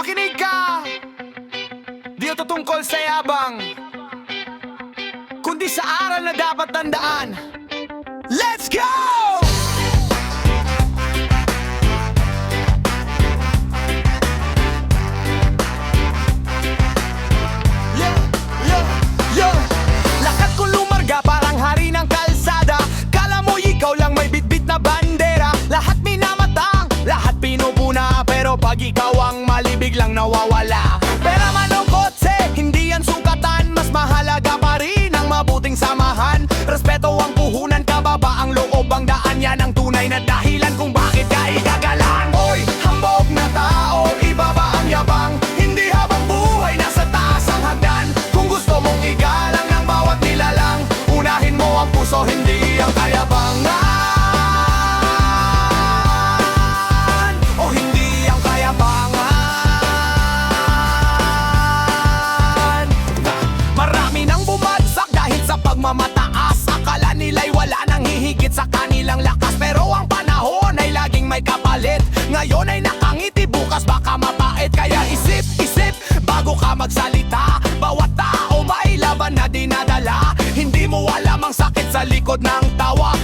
Makinig ka! Di ito tungkol sa yabang, kundi sa aral na dapat tandaan. Let's go! Lakad ko lumarga parang hari ng kalsada. Kala mo ikaw lang may bitbit na bandera. Lahat minamatang, lahat pinupuna, pero pag ikaw ang mali biglang nawawala. Pera man o kotse, hindi yan sukatan. Mas mahalaga pa rin ang mabuting samahan. Respeto ang puhunan, kababa ang loob ang daan. Yan ang tunay na dahilan kung bakit ka igagalang. Oy, hambog na tao, ibaba ang yabang. Hindi habang buhay nasa taas ang hagdan. Kung gusto mong igalang ng bawat nilalang, unahin mo ang puso, hindi ang kayabangan. O hindi ang kayabangan. Marami nang bumagsak dahil sa pagmamataas. Akala nila'y wala nang hihigit sa kanilang lakas. Pero ang panahon ay laging may kapalit. Ngayon ay nakangiti, bukas baka mabait. Kaya isip, isip, bago ka magsalita. Bawat tao may laban na dinadala. Hindi mo alam ang sakit sa likod ng tawa.